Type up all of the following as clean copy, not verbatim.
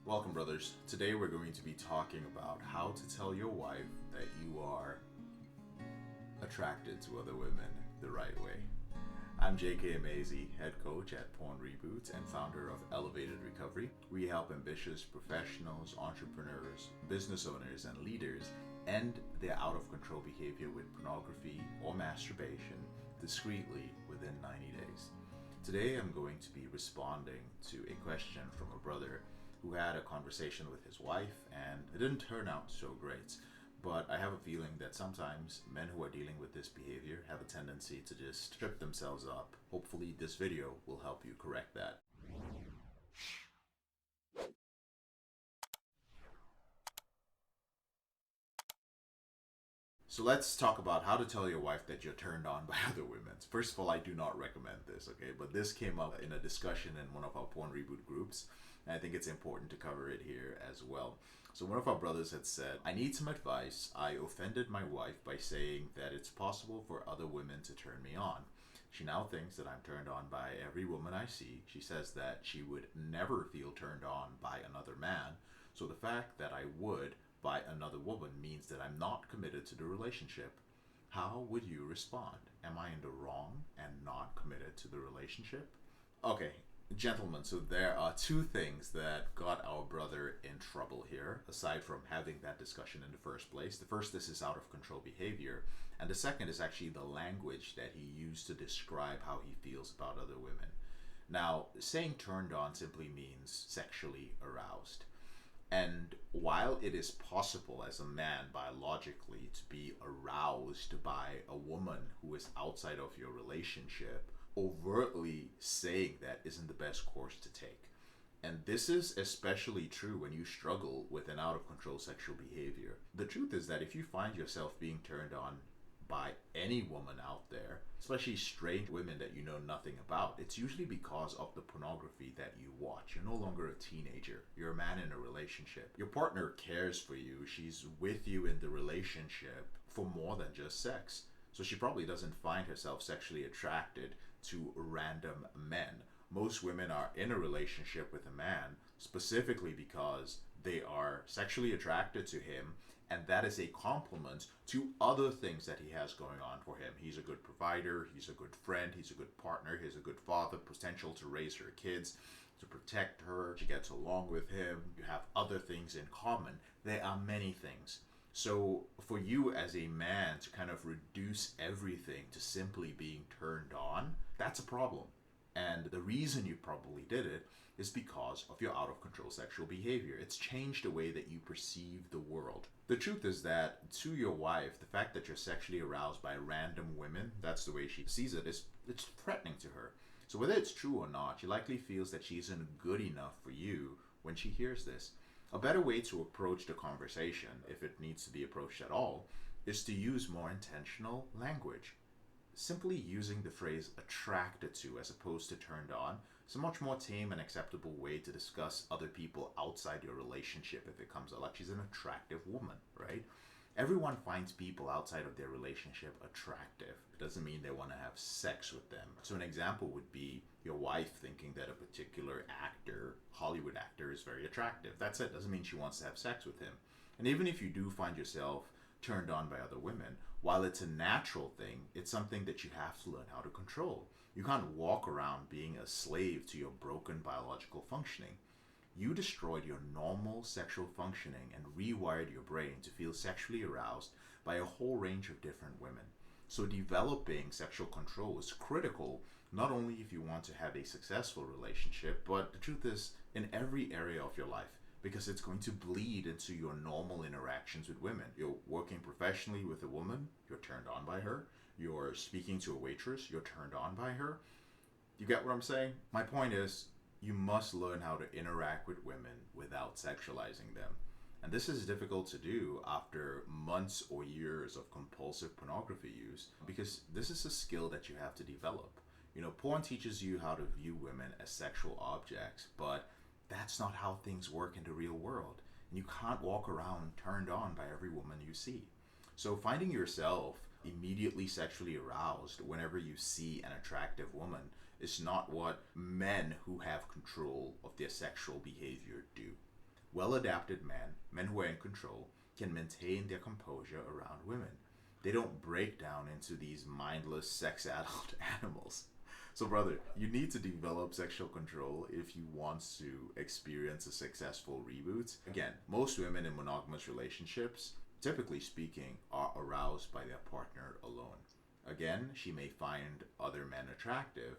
Welcome, brothers. Today we're going to be talking about how to tell your wife that you are attracted to other women the right way. I'm JK Amazy, head coach at Reboot and founder of Elevated Recovery. We help ambitious professionals, entrepreneurs, business owners, and leaders end their out of control behavior with pornography or masturbation discreetly within 90 days. Today I'm going to be responding to a question from a brother who had a conversation with his wife and it didn't turn out so great. But I have a feeling that sometimes men who are dealing with this behavior have a tendency to just trip themselves up. Hopefully this video will help you correct that. So let's talk about how to tell your wife that you're turned on by other women. First of all, I do not recommend this, okay? But this came up in a discussion in one of our Porn Reboot groups, and I think it's important to cover it here as well. So one of our brothers had said, I need some advice. I offended my wife by saying that it's possible for other women to turn me on. She now thinks that I'm turned on by every woman I see. She says that she would never feel turned on by another man. So the fact that I would by another woman means that I'm not committed to the relationship. How would you respond? Am I in the wrong and not committed to the relationship? Okay, gentlemen, so there are two things that got our brother in trouble here, aside from having that discussion in the first place. The first, this is out of control behavior, and the second is actually the language that he used to describe how he feels about other women. Now, saying turned on simply means sexually aroused. And while it is possible as a man biologically to be aroused by a woman who is outside of your relationship, overtly saying that isn't the best course to take. And this is especially true when you struggle with an out of control sexual behavior. The truth is that if you find yourself being turned on by any woman out there, especially strange women that you know nothing about, it's usually because of the pornography that you watch. You're no longer a teenager. You're a man in a relationship. Your partner cares for you. She's with you in the relationship for more than just sex. So she probably doesn't find herself sexually attracted to random men. Most women are in a relationship with a man specifically because they are sexually attracted to him, and that is a compliment to other things that he has going on for him. He's a good provider, he's a good friend, he's a good partner, he's a good father, potential to raise her kids, to protect her, she gets along with him, you have other things in common. There are many things. So for you as a man to kind of reduce everything to simply being turned on, that's a problem. And the reason you probably did it is because of your out of control sexual behavior. It's changed the way that you perceive the world. The truth is that to your wife, the fact that you're sexually aroused by random women, that's the way she sees it, it's threatening to her. So whether it's true or not, she likely feels that she isn't good enough for you when she hears this. A better way to approach the conversation, if it needs to be approached at all, is to use more intentional language. Simply using the phrase attracted to as opposed to turned on is a much more tame and acceptable way to discuss other people outside your relationship if it comes out like she's an attractive woman, right? Everyone finds people outside of their relationship attractive. It doesn't mean they want to have sex with them. So an example would be your wife thinking that a particular actor, Hollywood actor, is very attractive. That's it. Doesn't mean she wants to have sex with him. And even if you do find yourself turned on by other women, while it's a natural thing, it's something that you have to learn how to control. You can't walk around being a slave to your broken biological functioning. You destroyed your normal sexual functioning and rewired your brain to feel sexually aroused by a whole range of different women. So developing sexual control is critical, not only if you want to have a successful relationship, but the truth is in every area of your life, because it's going to bleed into your normal interactions with women. You're working professionally with a woman, you're turned on by her. You're speaking to a waitress, you're turned on by her. You get what I'm saying? My point is, you must learn how to interact with women without sexualizing them. And this is difficult to do after months or years of compulsive pornography use, because this is a skill that you have to develop. You know, porn teaches you how to view women as sexual objects, but that's not how things work in the real world. And you can't walk around turned on by every woman you see. So finding yourself immediately sexually aroused whenever you see an attractive woman is not what men who have control of their sexual behavior do. Well-adapted men who are in control, can maintain their composure around women. They don't break down into these mindless sex-addled animals. So, brother, you need to develop sexual control if you want to experience a successful reboot. Again, most women in monogamous relationships, typically speaking, are aroused by their partner alone. Again, she may find other men attractive,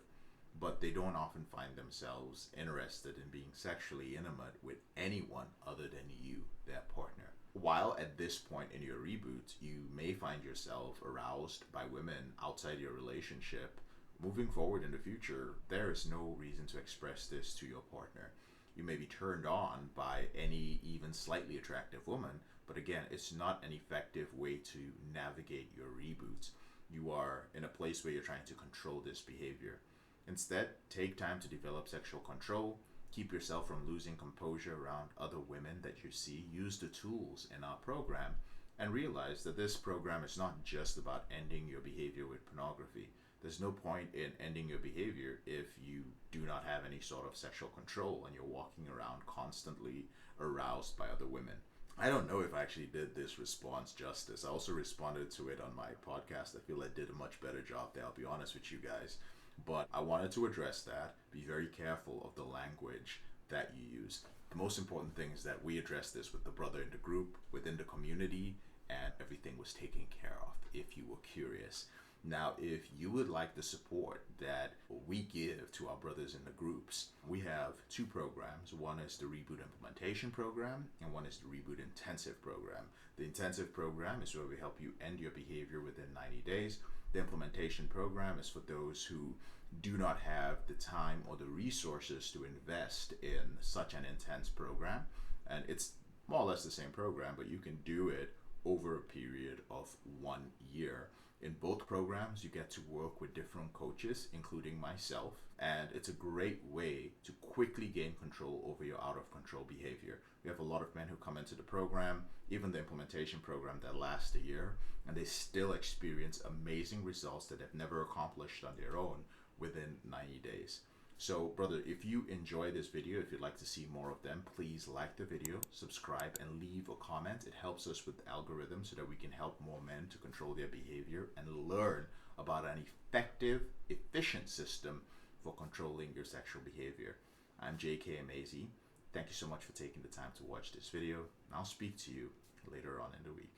but they don't often find themselves interested in being sexually intimate with anyone other than you, their partner. While at this point in your reboot, you may find yourself aroused by women outside your relationship, moving forward in the future, there is no reason to express this to your partner. You may be turned on by any even slightly attractive woman, but again, it's not an effective way to navigate your reboot. You are in a place where you're trying to control this behavior. Instead, take time to develop sexual control. Keep yourself from losing composure around other women that you see. Use the tools in our program and realize that this program is not just about ending your behavior with pornography. There's no point in ending your behavior if you do not have any sort of sexual control and you're walking around constantly aroused by other women. I don't know if I actually did this response justice. I also responded to it on my podcast. I feel I did a much better job there, I'll be honest with you guys. But I wanted to address that. Be very careful of the language that you use. The most important thing is that we address this with the brother in the group, within the community, and everything was taken care of, if you were curious. Now, if you would like the support that we give to our brothers in the groups, we have two programs. One is the Reboot Implementation Program, and one is the Reboot Intensive Program. The Intensive Program is where we help you end your behavior within 90 days. The Implementation Program is for those who do not have the time or the resources to invest in such an intense program. And it's more or less the same program, but you can do it over a period of 1 year. In both programs, you get to work with different coaches, including myself, and it's a great way to quickly gain control over your out of control behavior. We have a lot of men who come into the program, even the implementation program, that lasts a year, and they still experience amazing results that they've never accomplished on their own within 90 days. So, brother, if you enjoy this video, if you'd like to see more of them, please like the video, subscribe, and leave a comment. It helps us with the algorithm so that we can help more men to control their behavior and learn about an effective, efficient system for controlling your sexual behavior. I'm JK Amazy. Thank you so much for taking the time to watch this video, and I'll speak to you later on in the week.